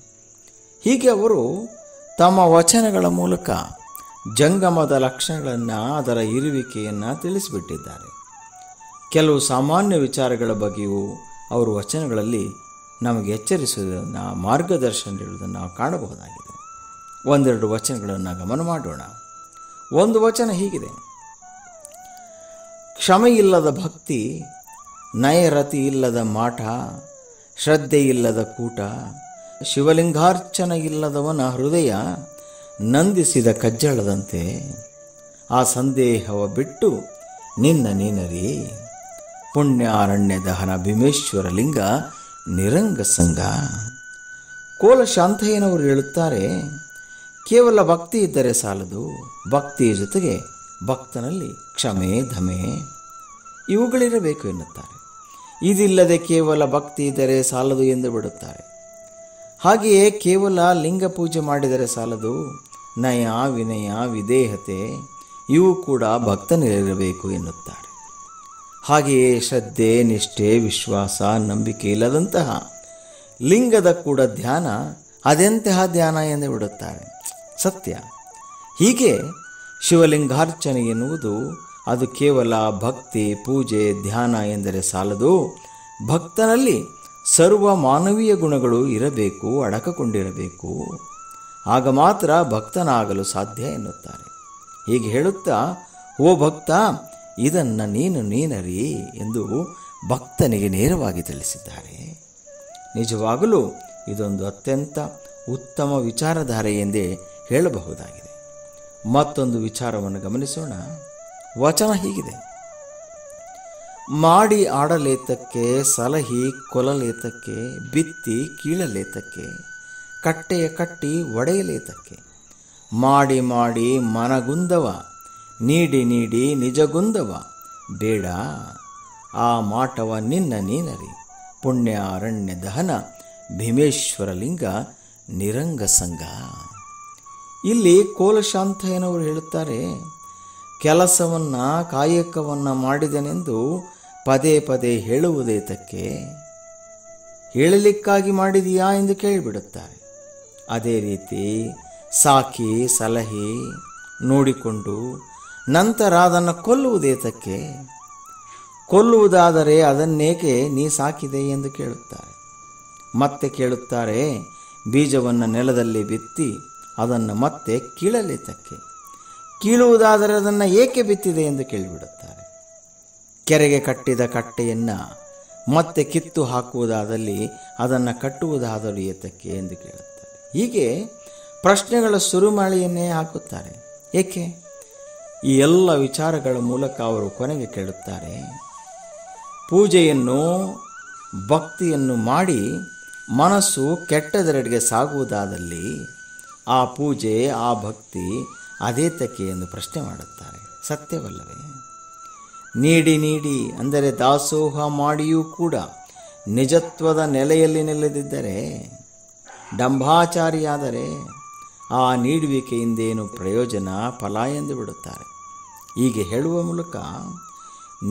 ಹೀಗೆ ಅವರು ತಮ್ಮ ವಚನಗಳ ಮೂಲಕ ಜಂಗಮದ ಲಕ್ಷಣಗಳನ್ನು, ಅದರ ಇರುವಿಕೆಯನ್ನು ತಿಳಿಸಿಬಿಟ್ಟಿದ್ದಾರೆ. ಕೆಲವು ಸಾಮಾನ್ಯ ವಿಚಾರಗಳ ಬಗ್ಗೆಯೂ ಅವರು ವಚನಗಳಲ್ಲಿ ನಮಗೆ ಎಚ್ಚರಿಸುವುದನ್ನು, ಮಾರ್ಗದರ್ಶನ ನೀಡುವುದನ್ನು ನಾವು ಕಾಣಬಹುದಾಗಿದೆ. ಒಂದೆರಡು ವಚನಗಳನ್ನು ಗಮನ ಮಾಡೋಣ. ಒಂದು ವಚನ ಹೀಗಿದೆ: ಕ್ಷಮೆಯಿಲ್ಲದ ಭಕ್ತಿ, ನಯರತಿ ಇಲ್ಲದ ಮಾಟ, ಶ್ರದ್ಧೆ ಇಲ್ಲದ ಕೂಟ, ಶಿವಲಿಂಗಾರ್ಚನ ಇಲ್ಲದವನ ಹೃದಯ ನಂದಿಸಿದ ಕಜ್ಜಳದಂತೆ. ಆ ಸಂದೇಹವ ಬಿಟ್ಟು ನಿನ್ನ ನೀನರಿ ಪುಣ್ಯಾರಣ್ಯ ದಹನ ಭೀಮೇಶ್ವರ ಲಿಂಗ ನಿರಂಗ ಸಂಘ. ಕೋಲ ಶಾಂತಯ್ಯನವರು ಹೇಳುತ್ತಾರೆ, ಕೇವಲ ಭಕ್ತಿ ಇದ್ದರೆ ಸಾಲದು, ಭಕ್ತಿಯ ಜೊತೆಗೆ ಭಕ್ತನಲ್ಲಿ ಕ್ಷಮೆ, ಧಮೆ ಇವುಗಳಿರಬೇಕು ಎನ್ನುತ್ತಾರೆ. ಇದಿಲ್ಲದೆ ಕೇವಲ ಭಕ್ತಿ ಇದ್ದರೆ ಸಾಲದು ಎಂದು ಬಿಡುತ್ತಾರೆ. ಹಾಗೆಯೇ ಕೇವಲ ಲಿಂಗ ಪೂಜೆ ಮಾಡಿದರೆ ಸಾಲದು, ನಯ, ವಿನಯ, ವಿಧೇಯತೆ ಇವು ಕೂಡ ಭಕ್ತನಿರಬೇಕು ಎನ್ನುತ್ತಾರೆ. ಹಾಗೆಯೇ ಶ್ರದ್ಧೆ, ನಿಷ್ಠೆ, ವಿಶ್ವಾಸ, ನಂಬಿಕೆ ಇಲ್ಲದಂತಹ ಲಿಂಗದ ಕೂಡ ಧ್ಯಾನ ಅದೆಂತಹ ಧ್ಯಾನ ಎಂದು ಬಿಡುತ್ತಾರೆ. ಸತ್ಯ. ಹೀಗೆ ಶಿವಲಿಂಗಾರ್ಚನೆ ಎನ್ನುವುದು ಅದು ಕೇವಲ ಭಕ್ತಿ, ಪೂಜೆ, ಧ್ಯಾನ ಎಂದರೆ ಸಾಲದು. ಭಕ್ತನಲ್ಲಿ ಸರ್ವ ಮಾನವೀಯ ಗುಣಗಳು ಇರಬೇಕು, ಅಡಕಕೊಂಡಿರಬೇಕು. ಆಗ ಮಾತ್ರ ಭಕ್ತನಾಗಲು ಸಾಧ್ಯ ಎನ್ನುತ್ತಾರೆ. ಹೀಗೆ ಹೇಳುತ್ತಾ, ಓ ಭಕ್ತ, ಇದನ್ನು ನೀನರಿ ಎಂದು ಭಕ್ತನಿಗೆ ನೇರವಾಗಿ ತಿಳಿಸಿದ್ದಾರೆ. ನಿಜವಾಗಲೂ ಇದೊಂದು ಅತ್ಯಂತ ಉತ್ತಮ ವಿಚಾರಧಾರೆ ಎಂದೇ ಹೇಳಬಹುದಾಗಿದೆ. ಮತ್ತೊಂದು ವಿಚಾರವನ್ನು ಗಮನಿಸೋಣ. ವಚನ ಹೀಗಿದೆ: ಮಾಡಿ ಆಡಲೇತಕ್ಕೆ, ಸಲಹಿ ಕೊಲಲೇತಕ್ಕೆ, ಬಿತ್ತಿ ಕೀಳಲೇತಕ್ಕೆ, ಕಟ್ಟೆಯ ಕಟ್ಟಿ ಒಡೆಯಲೇತಕ್ಕೆ, ಮಾಡಿ ಮಾಡಿ ಮನಗುಂದವ, ನೀಡಿ ನೀಡಿ ನಿಜಗುಂದವ, ಬೇಡ ಆ ಮಾಟವ ನೀನರಿ, ಪುಣ್ಯ ಅರಣ್ಯ ದಹನ ಭೀಮೇಶ್ವರ ಲಿಂಗ ನಿರಂಗ ಸಂಘ. ಇಲ್ಲಿ ಕೋಲಶಾಂತಯ್ಯನವರು ಹೇಳುತ್ತಾರೆ, ಕೆಲಸವನ್ನು ಕಾಯಕವನ್ನು ಮಾಡಿದನೆಂದು ಪದೇ ಪದೇ ಹೇಳುವುದೇತಕ್ಕೆ, ಹೇಳಲಿಕ್ಕಾಗಿ ಮಾಡಿದೆಯಾ ಎಂದು ಕೇಳಿಬಿಡುತ್ತಾರೆ. ಅದೇ ರೀತಿ ಸಾಕಿ ಸಲಹೆ ನೋಡಿಕೊಂಡು ನಂತರ ಅದನ್ನು ಕೊಲ್ಲುವುದೇತಕ್ಕೆ, ಕೊಲ್ಲುವುದಾದರೆ ಅದನ್ನೇಕೆ ನೀ ಸಾಕಿದೆ ಎಂದು ಕೇಳುತ್ತಾರೆ. ಮತ್ತೆ ಕೇಳುತ್ತಾರೆ, ಬೀಜವನ್ನು ನೆಲದಲ್ಲಿ ಬಿತ್ತಿ ಅದನ್ನು ಮತ್ತೆ ಕೀಳಲೇತಕ್ಕೆ, ಕೀಳುವುದಾದರೆ ಅದನ್ನು ಏಕೆ ಬಿತ್ತಿದೆ ಎಂದು ಕೇಳಿಬಿಡುತ್ತಾರೆ. ಕೆರೆಗೆ ಕಟ್ಟಿದ ಕಟ್ಟೆಯನ್ನು ಮತ್ತೆ ಕಿತ್ತು ಹಾಕುವುದಾದಲ್ಲಿ ಅದನ್ನು ಕಟ್ಟುವುದಾದರೂ ಏತಕ್ಕೆ ಎಂದು ಕೇಳುತ್ತಾರೆ. ಹೀಗೆ ಪ್ರಶ್ನೆಗಳ ಸುರುಮಾಳಿಯನ್ನೇ ಹಾಕುತ್ತಾರೆ. ಏಕೆ? ಈ ಎಲ್ಲ ವಿಚಾರಗಳ ಮೂಲಕ ಅವರು ಕೊನೆಗೆ ಕೇಳುತ್ತಾರೆ, ಪೂಜೆಯನ್ನು ಭಕ್ತಿಯನ್ನು ಮಾಡಿ ಮನಸ್ಸು ಕೆಟ್ಟದರೆಡೆಗೆ ಸಾಗುವುದಾದಲ್ಲಿ ಆ ಪೂಜೆ ಆ ಭಕ್ತಿ ಅದೇತಕ್ಕೆ ಎಂದು ಪ್ರಶ್ನೆ ಮಾಡುತ್ತಾರೆ. ಸತ್ಯವಲ್ಲವೇ? ನೀಡಿ ನೀಡಿ ಅಂದರೆ ದಾಸೋಹ ಮಾಡಿಯೂ ಕೂಡ ನಿಜತ್ವದ ನೆಲೆಯಲ್ಲಿ ನಿಲ್ಲದಿದ್ದರೆ, ಡಂಭಾಚಾರಿಯಾದರೆ ಆ ನೀಡುವಿಕೆಯಿಂದೇನು ಪ್ರಯೋಜನ, ಫಲ ಎಂದು ಬಿಡುತ್ತಾರೆ. ಹೀಗೆ ಹೇಳುವ ಮೂಲಕ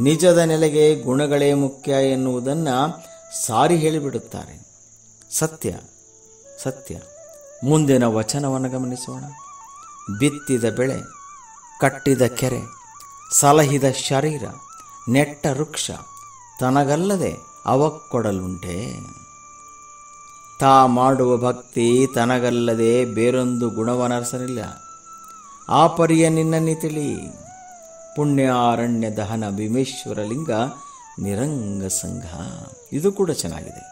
ನಿಜದ ನೆಲೆಗೆ ಗುಣಗಳೇ ಮುಖ್ಯ ಎನ್ನುವುದನ್ನು ಸಾರಿ ಹೇಳಿಬಿಡುತ್ತಾರೆ. ಸತ್ಯ ಸತ್ಯ. ಮುಂದಿನ ವಚನವನ್ನು ಗಮನಿಸೋಣ. ಬಿತ್ತಿದ ಬೆಳೆ, ಕಟ್ಟಿದ ಕೆರೆ, ಸಲಹಿದ ಶರೀರ, ನೆಟ್ಟ ವೃಕ್ಷ, ತನಗಲ್ಲದೆ ಅವಕ್ಕೊಡಲುಂಟೆ. ತಾ ಮಾಡುವ ಭಕ್ತಿ ತನಗಲ್ಲದೆ ಬೇರೊಂದು ಗುಣವನರಸನಿಲ್ಲ, ಆ ಪರಿಯ ನಿನ್ನನ್ನಿ ತಿಳಿ, ಪುಣ್ಯ ಅರಣ್ಯ ದಹನ ಭೀಮೇಶ್ವರ ಲಿಂಗ ನಿರಂಗ ಸಂಘ. ಇದು ಕೂಡ ಚೆನ್ನಾಗಿದೆ.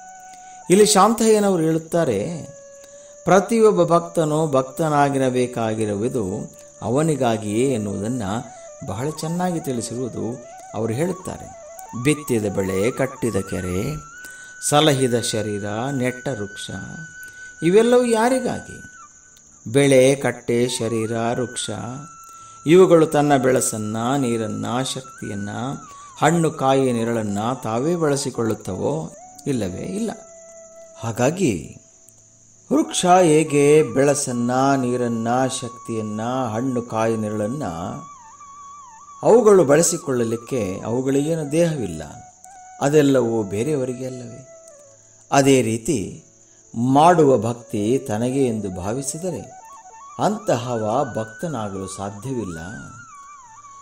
ಇಲ್ಲಿ ಶಾಂತಯ್ಯನವರು ಹೇಳುತ್ತಾರೆ, ಪ್ರತಿಯೊಬ್ಬ ಭಕ್ತನು ಭಕ್ತನಾಗಿರಬೇಕಾಗಿರುವುದು ಅವನಿಗಾಗಿಯೇ ಎನ್ನುವುದನ್ನು ಬಹಳ ಚೆನ್ನಾಗಿ ತಿಳಿಸಿರುವುದು ಅವರು ಹೇಳುತ್ತಾರೆ. ಬಿತ್ತಿದ ಬೆಳೆ, ಕಟ್ಟಿದ ಕೆರೆ, ಸಲಹಿದ ಶರೀರ, ನೆಟ್ಟ ವೃಕ್ಷ, ಇವೆಲ್ಲವೂ ಯಾರಿಗಾಗಿ? ಬೆಳೆ, ಕಟ್ಟೆ, ಶರೀರ, ವೃಕ್ಷ ಇವುಗಳು ತನ್ನ ಬೆಳಸನ್ನು, ನೀರನ್ನು, ಶಕ್ತಿಯನ್ನು, ಹಣ್ಣು ಕಾಯಿ ನೆರಳನ್ನು ತಾವೇ ಬಳಸಿಕೊಳ್ಳುತ್ತವೋ? ಇಲ್ಲವೇ ಇಲ್ಲ. ಹಾಗಾಗಿ ವೃಕ್ಷ ಹೇಗೆ ಬೆಳಸನ್ನು, ನೀರನ್ನು, ಶಕ್ತಿಯನ್ನು, ಹಣ್ಣು ಕಾಯಿ ನೆರಳನ್ನು ಅವುಗಳು ಬಳಸಿಕೊಳ್ಳಲಿಕ್ಕೆ ಅವುಗಳಿಗೇನು ದೇಹವಿಲ್ಲ, ಅದೆಲ್ಲವೂ ಬೇರೆಯವರಿಗೆ ಅಲ್ಲವೇ? ಅದೇ ರೀತಿ ಮಾಡುವ ಭಕ್ತಿ ತನಗೆ ಎಂದು ಭಾವಿಸಿದರೆ ಅಂತಹವ ಭಕ್ತನಾಗಲು ಸಾಧ್ಯವಿಲ್ಲ.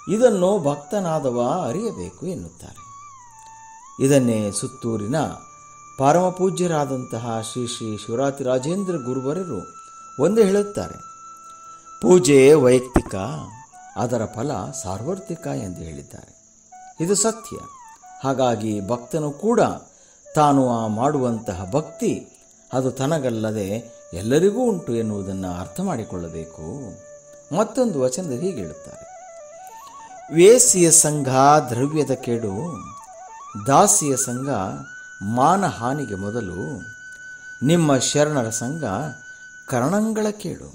ಇದನ್ನು ಭಕ್ತನಾದವ ಅರಿಯಬೇಕು ಎನ್ನುತ್ತಾರೆ. ಇದನ್ನೇ ಸುತ್ತೂರಿನ ಪರಮಪೂಜ್ಯರಾದಂತಹ ಶ್ರೀ ಶ್ರೀ ಶಿವರಾಜೇಂದ್ರ ಗುರುವರರು ಒಂದೇ ಹೇಳುತ್ತಾರೆ, ಪೂಜೆ ವೈಯಕ್ತಿಕ, ಅದರ ಫಲ ಸಾರ್ವತ್ರಿಕ ಎಂದು ಹೇಳಿದ್ದಾರೆ. ಇದು ಸತ್ಯ. ಹಾಗಾಗಿ ಭಕ್ತನು ಕೂಡ ತಾನು ಮಾಡುವಂತಹ ಭಕ್ತಿ ಅದು ತನಗಲ್ಲದೆ ಎಲ್ಲರಿಗೂ ಉಂಟು ಎನ್ನುವುದನ್ನು ಅರ್ಥ ಮಾಡಿಕೊಳ್ಳಬೇಕು. ಮತ್ತೊಂದು ವಚನದಲ್ಲಿ ಹೀಗೆ ಹೇಳುತ್ತಾರೆ, ವೇಸಿಯ ಸಂಘ ದ್ರವ್ಯದ ಕೇಡು, ದಾಸಿಯ ಸಂಘ ಮಾನಹಾನಿಗೆ ಮೊದಲು, ನಿಮ್ಮ ಶರಣರ ಸಂಘ ಕರಣಂಗಳ ಕೇಡು,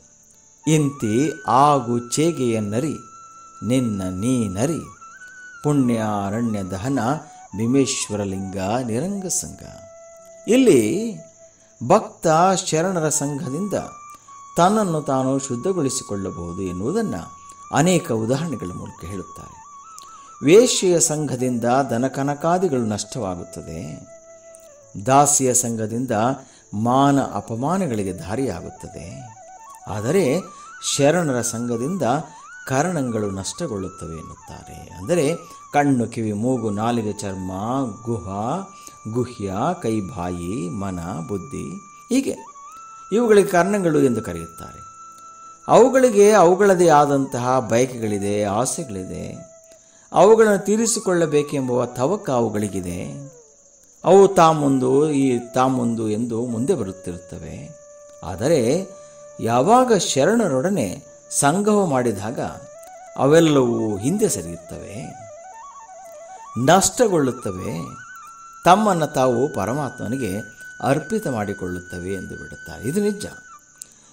ಇಂತಿ ಆಗು ಚೇಗೆಯ ನರಿ ನಿನ್ನ ನೀ ನರಿ, ಪುಣ್ಯ ಅರಣ್ಯ ದಹನ ಭೀಮೇಶ್ವರ ಲಿಂಗ ನಿರಂಗ ಸಂಘ. ಇಲ್ಲಿ ಭಕ್ತ ಶರಣರ ಸಂಘದಿಂದ ತನ್ನನ್ನು ತಾನು ಶುದ್ಧಗೊಳಿಸಿಕೊಳ್ಳಬಹುದು ಎನ್ನುವುದನ್ನು ಅನೇಕ ಉದಾಹರಣೆಗಳ ಮೂಲಕ ಹೇಳುತ್ತಾರೆ. ವೇಶ್ಯೆಯ ಸಂಘದಿಂದ ದನಕನಕಾದಿಗಳು ನಷ್ಟವಾಗುತ್ತದೆ, ದಾಸಿಯ ಸಂಘದಿಂದ ಮಾನ ಅಪಮಾನಗಳಿಗೆ ದಾರಿಯಾಗುತ್ತದೆ. ಆದರೆ ಶರಣರ ಸಂಘದಿಂದ ಕರಣಗಳು ನಷ್ಟಗೊಳ್ಳುತ್ತವೆ ಎನ್ನುತ್ತಾರೆ. ಅಂದರೆ ಕಣ್ಣು, ಕಿವಿ, ಮೂಗು, ನಾಲಿಗೆ, ಚರ್ಮ, ಗುಹ್ಯ, ಕೈ, ಬಾಯಿ, ಮನ, ಬುದ್ಧಿ, ಹೀಗೆ ಇವುಗಳಿಗೆ ಕರ್ಣಗಳು ಎಂದು ಕರೆಯುತ್ತಾರೆ. ಅವುಗಳಿಗೆ ಅವುಗಳದೇ ಆದಂತಹ ಬಯಕೆಗಳಿದೆ, ಆಸೆಗಳಿದೆ. ಅವುಗಳನ್ನು ತೀರಿಸಿಕೊಳ್ಳಬೇಕೆಂಬುವ ತವಕ ಅವುಗಳಿಗಿದೆ. ಅವು ತಾಮುಂದು ಎಂದು ಮುಂದೆ ಬರುತ್ತಿರುತ್ತವೆ. ಆದರೆ ಯಾವಾಗ ಶರಣರೊಡನೆ ಸಂಗಮ ಮಾಡಿದಾಗ ಅವೆಲ್ಲವೂ ಹಿಂದೆ ಸರಿಯುತ್ತವೆ, ನಷ್ಟಗೊಳ್ಳುತ್ತವೆ, ತಮ್ಮನ್ನು ತಾವು ಪರಮಾತ್ಮನಿಗೆ ಅರ್ಪಿತ ಮಾಡಿಕೊಳ್ಳುತ್ತವೆ ಎಂದು ಬಿಡುತ್ತಾರೆ. ಇದು ನಿಜ.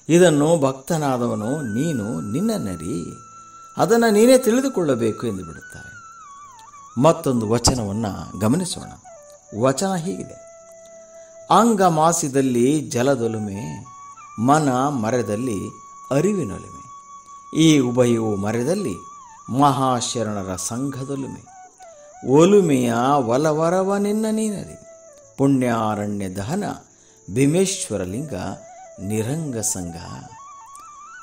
ಇದನ್ನು ಭಕ್ತನಾದವನು ನೀನು ನಿನ್ನನ್ನರಿ, ಅದನ್ನು ನೀನೇ ತಿಳಿದುಕೊಳ್ಳಬೇಕು ಎಂದು ಬಿಡುತ್ತಾರೆ. ಮತ್ತೊಂದು ವಚನವನ್ನು ಗಮನಿಸೋಣ. ವಚನ ಹೀಗಿದೆ: ಅಂಗ ಮಾಸಿದಲ್ಲಿ ಜಲದೊಲುಮೆ, ಮನ ಮರೆದಲ್ಲಿ ಅರಿವಿನೊಲುಮೆ. ಈ ಉಭಯವು ಮರೆದಲ್ಲಿ ಮಹಾಶರಣರ ಸಂಘದೊಲುಮೆ. ಒಲುಮೆಯ ಒಲವರವ ನಿನ್ನ ನೀನರಿ, ಪುಣ್ಯಾರಣ್ಯ ದಹನ ಭೀಮೇಶ್ವರಲಿಂಗ ನಿರಂಗ ಸಂಘ.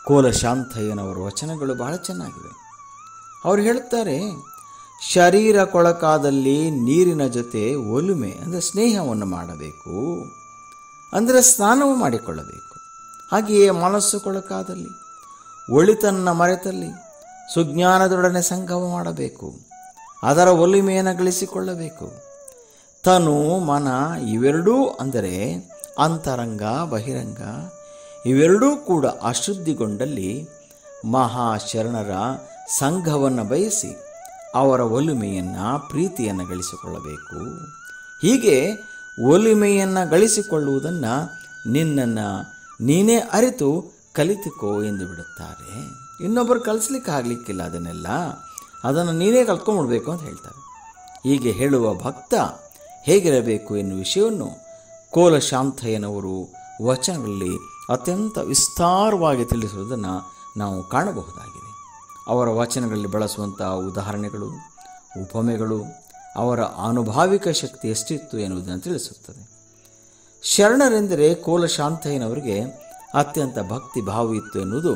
ಕೋಲಶಾಂತಯ್ಯನವರ ವಚನಗಳು ಬಹಳ ಚೆನ್ನಾಗಿವೆ. ಅವರು ಹೇಳುತ್ತಾರೆ, ಶರೀರ ಕೊಳಕಾದಲ್ಲಿ ನೀರಿನ ಜೊತೆ ಒಲುಮೆ ಅಂದರೆ ಸ್ನೇಹವನ್ನು ಮಾಡಬೇಕು, ಅಂದರೆ ಸ್ನಾನವು ಮಾಡಿಕೊಳ್ಳಬೇಕು. ಹಾಗೆಯೇ ಮನಸ್ಸು ಕೊಳಕಾದಲ್ಲಿ, ಒಳಿತನ್ನ ಮರೆತಲ್ಲಿ ಸುಜ್ಞಾನದೊಡನೆ ಸಂಗಮ ಮಾಡಬೇಕು, ಅದರ ಒಲುಮೆಯನ್ನು ಗಳಿಸಿಕೊಳ್ಳಬೇಕು. ತನು ಮನ ಇವೆರಡೂ ಅಂದರೆ ಅಂತರಂಗ ಬಹಿರಂಗ ಇವೆರಡೂ ಕೂಡ ಅಶುದ್ಧಿಗೊಂಡಲ್ಲಿ ಮಹಾಶರಣರ ಸಂಘವನ್ನು ಬಯಸಿ ಅವರ ಒಲುಮೆಯನ್ನು ಪ್ರೀತಿಯನ್ನು ಗಳಿಸಿಕೊಳ್ಳಬೇಕು. ಹೀಗೆ ಒಲುಮೆಯನ್ನು ಗಳಿಸಿಕೊಳ್ಳುವುದನ್ನು ನಿನ್ನನ್ನು ನೀನೇ ಅರಿತು ಕಲಿತುಕೋ ಎಂದು ಬಿಡುತ್ತಾರೆ. ಇನ್ನೊಬ್ಬರು ಕಲಿಸ್ಲಿಕ್ಕೆ ಆಗಲಿಕ್ಕಿಲ್ಲ, ಅದನ್ನು ನೀನೇ ಕಲ್ತ್ಕೊಂಡ್ಬಿಡ್ಬೇಕು ಅಂತ ಹೇಳ್ತಾರೆ. ಹೀಗೆ ಹೇಳುವ ಭಕ್ತ ಹೇಗಿರಬೇಕು ಎನ್ನುವ ವಿಷಯವನ್ನು ಕೋಲಶಾಂತಯ್ಯನವರು ವಚನಗಳಲ್ಲಿ ಅತ್ಯಂತ ವಿಸ್ತಾರವಾಗಿ ತಿಳಿಸುವುದನ್ನು ನಾವು ಕಾಣಬಹುದಾಗಿದೆ. ಅವರ ವಚನಗಳಲ್ಲಿ ಬಳಸುವಂಥ ಉದಾಹರಣೆಗಳು, ಉಪಮೆಗಳು ಅವರ ಅನುಭಾವಿಕ ಶಕ್ತಿ ಎಷ್ಟಿತ್ತು ಎನ್ನುವುದನ್ನು ತಿಳಿಸುತ್ತದೆ. ಶರಣರೆಂದರೆ ಕೋಲಶಾಂತಯ್ಯನವರಿಗೆ ಅತ್ಯಂತ ಭಕ್ತಿ ಭಾವ ಇತ್ತು ಎನ್ನುವುದು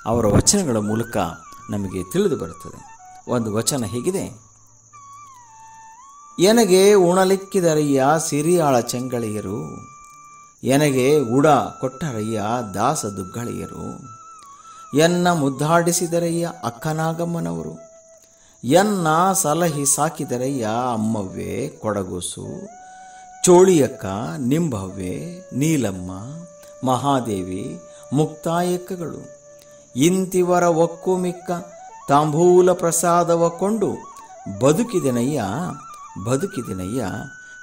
ಅವರ ವಚನಗಳ ಮೂಲಕ ನಮಗೆ ತಿಳಿದು ಬರುತ್ತದೆ. ಒಂದು ವಚನ ಹೀಗಿದೆ: ಎನಗೆ ಉಣಲಿಕ್ಕಿದರಯ್ಯ ಸಿರಿಯಾಳ ಚೆಂಗಳಿಯರು, ಎನಗೆ ಉಡ ಕೊಟ್ಟರಯ್ಯ ದಾಸ ದುಗ್ಗಳಿಯರು, ಎನ್ನ ಮುದ್ದಾಡಿಸಿದರಯ್ಯ ಅಕ್ಕನಾಗಮ್ಮನವರು, ಎನ್ನ ಸಲಹಿ ಸಾಕಿದರಯ್ಯ ಅಮ್ಮವ್ವೆ ಕೊಡಗೋಸು, ಚೋಳಿಯಕ್ಕ, ನಿಂಬವ್ವೆ, ನೀಲಮ್ಮ, ಮಹಾದೇವಿ, ಮುಕ್ತಾಯಕ್ಕಗಳು, ಇಂತಿವರ ಒಕ್ಕು ಮಿಕ್ಕ ತಾಂಬೂಲ ಪ್ರಸಾದವ ಕೊಂಡು ಬದುಕಿದೆನಯ್ಯ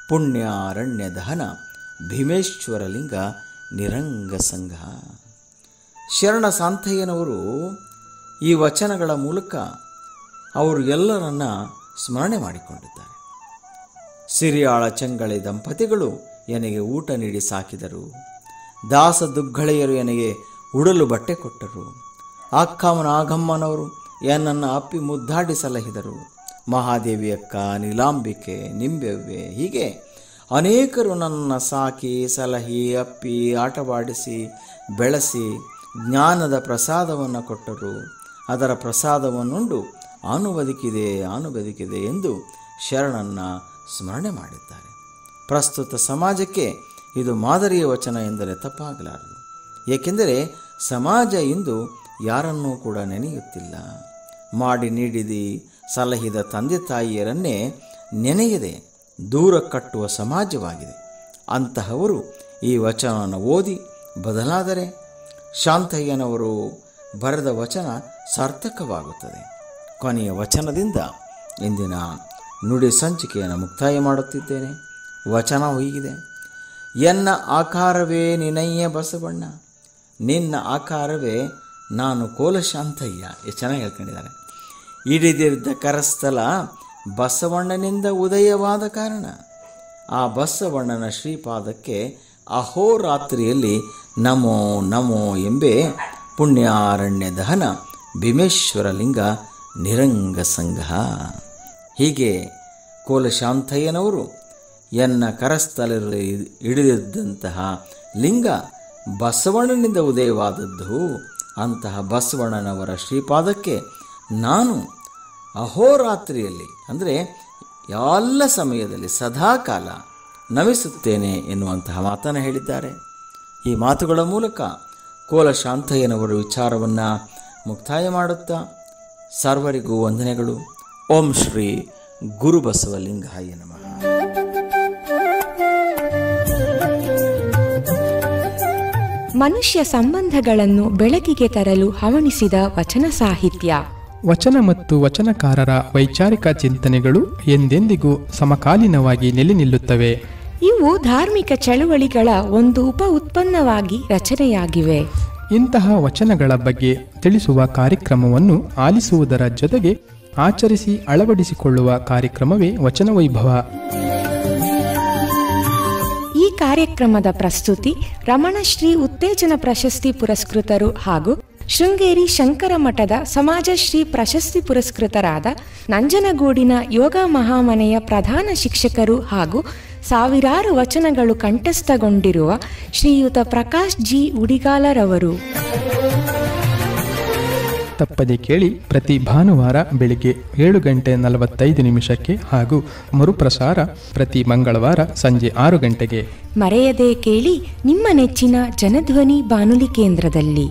ಪುಣ್ಯಾರಣ್ಯ ದಹನ ಭೀಮೇಶ್ವರಲಿಂಗ ನಿರಂಗ ಸಂಘ. ಶರಣ ಶಾಂತಯ್ಯನವರು ಈ ವಚನಗಳ ಮೂಲಕ ಅವರು ಎಲ್ಲರನ್ನ ಸ್ಮರಣೆ ಮಾಡಿಕೊಂಡಿದ್ದಾರೆ. ಸಿರಿಯಾಳ ಚೆಂಗಳೆ ದಂಪತಿಗಳು ನನಗೆ ಊಟ ನೀಡಿ ಸಾಕಿದರು, ದಾಸ ದುಗ್ಗಳೆಯರು ನನಗೆ ಉಡಲು ಬಟ್ಟೆ ಕೊಟ್ಟರು, ಅಕ್ಕಮ್ಮನ ಆಗಮ್ಮನವರು ಎನ್ನನ್ನು ಅಪ್ಪಿ ಮುದ್ದಾಡಿ ಸಲಹಿದರು, ಮಹಾದೇವಿ ಅಕ್ಕ, ನೀಲಾಂಬಿಕೆ, ನಿಂಬೆವ್ವೆ, ಹೀಗೆ ಅನೇಕರು ನನ್ನ ಸಾಕಿ ಸಲಹಿ ಅಪ್ಪಿ ಆಟವಾಡಿಸಿ ಬೆಳೆಸಿ ಜ್ಞಾನದ ಪ್ರಸಾದವನ್ನು ಕೊಟ್ಟರು, ಅದರ ಪ್ರಸಾದವನ್ನುಂಡು ಆನು ಬದುಕಿದೆ ಎಂದು ಶರಣನ್ನು ಸ್ಮರಣೆ ಮಾಡಿದ್ದಾರೆ. ಪ್ರಸ್ತುತ ಸಮಾಜಕ್ಕೆ ಇದು ಮಾದರಿಯ ವಚನ ಎಂದರೆ ತಪ್ಪಾಗಲಾರದು. ಏಕೆಂದರೆ ಸಮಾಜ ಇಂದು ಯಾರನ್ನೂ ಕೂಡ ನೆನೆಯುತ್ತಿಲ್ಲ. ಮಾಡಿ ನೀಡಿದಿ ಸಲಹಿದ ತಂದೆ ತಾಯಿಯರನ್ನೇ ನೆನೆಯದೆ ದೂರ ಕಟ್ಟುವ ಸಮಾಜವಾಗಿದೆ. ಅಂತಹವರು ಈ ವಚನವನ್ನು ಓದಿ ಬದಲಾದರೆ ಶಾಂತಯ್ಯನವರು ಬರೆದ ವಚನ ಸಾರ್ಥಕವಾಗುತ್ತದೆ. ಕೊನೆಯ ವಚನದಿಂದ ಇಂದಿನ ನುಡಿ ಸಂಚಿಕೆಯನ್ನು ಮುಕ್ತಾಯ ಮಾಡುತ್ತಿದ್ದೇನೆ. ವಚನ ಹೀಗಿದೆ: ಎನ್ನ ಆಕಾರವೇ ನಿನಯ್ಯ ಬಸವಣ್ಣ, ನಿನ್ನ ಆಕಾರವೇ ನಾನು ಕೋಲಶಾಂತಯ್ಯ. ಎಷ್ಟು ಚೆನ್ನಾಗಿ ಹೇಳ್ಕೊಂಡಿದ್ದಾರೆ. ಹಿಡಿದಿದ್ದ ಕರಸ್ಥಲ ಬಸವಣ್ಣನಿಂದ ಉದಯವಾದ ಕಾರಣ ಆ ಬಸವಣ್ಣನ ಶ್ರೀಪಾದಕ್ಕೆ ಅಹೋರಾತ್ರಿಯಲ್ಲಿ ನಮೋ ನಮೋ ಎಂಬೆ ಪುಣ್ಯಾರಣ್ಯ ದಹನ ಭೀಮೇಶ್ವರಲಿಂಗ ನಿರಂಗ ಸಂಘ. ಹೀಗೆ ಕೋಲಶಾಂತಯ್ಯನವರು ಎನ್ನ ಕರಸ್ಥಲದಲ್ಲಿ ಹಿಡಿದಿದ್ದಂತಹ ಲಿಂಗ ಬಸವಣ್ಣನಿಂದ ಉದಯವಾದದ್ದು. ಅಂತಹ ಬಸವಣ್ಣನವರ ಶ್ರೀಪಾದಕ್ಕೆ ನಾನು ಅಹೋರಾತ್ರಿಯಲ್ಲಿ ಅಂದರೆ ಎಲ್ಲ ಸಮಯದಲ್ಲಿ ಸದಾಕಾಲ ನಮಿಸುತ್ತೇನೆ ಎನ್ನುವಂತಹ ಮಾತನ್ನು ಹೇಳಿದ್ದಾರೆ. ಈ ಮಾತುಗಳ ಮೂಲಕ ಕೋಲಶಾಂತಯ್ಯನವರ ವಿಚಾರವನ್ನು ಮುಕ್ತಾಯ ಮಾಡುತ್ತಾ ಸರ್ವರಿಗೂ ವಂದನೆಗಳು. ಓಂ ಶ್ರೀ ಗುರುಬಸವಲಿಂಗಾಯ ನಮಃ. ಮನುಷ್ಯ ಸಂಬಂಧಗಳನ್ನು ಬೆಳಕಿಗೆ ತರಲು ಹವಣಿಸಿದ ವಚನ ಸಾಹಿತ್ಯ. ವಚನ ಮತ್ತು ವಚನಕಾರರ ವೈಚಾರಿಕ ಚಿಂತನೆಗಳು ಎಂದೆಂದಿಗೂ ಸಮಕಾಲೀನವಾಗಿ ನೆಲೆ ನಿಲ್ಲುತ್ತವೆ. ಇವು ಧಾರ್ಮಿಕ ಚಳುವಳಿಗಳ ಒಂದು ಉಪ ಉತ್ಪನ್ನವಾಗಿ ರಚನೆಯಾಗಿವೆ. ಇಂತಹ ವಚನಗಳ ಬಗ್ಗೆ ತಿಳಿಸುವ ಕಾರ್ಯಕ್ರಮವನ್ನು ಆಲಿಸುವುದರ ಜೊತೆಗೆ ಆಚರಿಸಿ ಅಳವಡಿಸಿಕೊಳ್ಳುವ ಕಾರ್ಯಕ್ರಮವೇ ವಚನ ವೈಭವ. ಈ ಕಾರ್ಯಕ್ರಮದ ಪ್ರಸ್ತುತಿ ರಮಣಶ್ರೀ ಉತ್ತೇಜನ ಪ್ರಶಸ್ತಿ ಪುರಸ್ಕೃತರು ಹಾಗೂ ಶೃಂಗೇರಿ ಶಂಕರ ಮಠದ ಸಮಾಜಶ್ರೀ ಪ್ರಶಸ್ತಿ ಪುರಸ್ಕೃತರಾದ ನಂಜನಗೂಡಿನ ಯೋಗ ಮಹಾಮನೆಯ ಪ್ರಧಾನ ಶಿಕ್ಷಕರು ಹಾಗೂ ಸಾವಿರಾರು ವಚನಗಳು ಕಂಠಸ್ಥಗೊಂಡಿರುವ ಶ್ರೀಯುತ ಪ್ರಕಾಶ್ ಜಿ ಉಡಿಗಾಲರವರು. ತಪ್ಪದೆ ಕೇಳಿ ಪ್ರತಿ ಭಾನುವಾರ ಬೆಳಿಗ್ಗೆ 7:45 ಹಾಗೂ ಮರುಪ್ರಸಾರ ಪ್ರತಿ ಮಂಗಳವಾರ ಸಂಜೆ 6 ಗಂಟೆಗೆ. ಮರೆಯದೆ ಕೇಳಿ ನಿಮ್ಮ ನೆಚ್ಚಿನ ಜನಧ್ವನಿ ಬಾನುಲಿ ಕೇಂದ್ರದಲ್ಲಿ.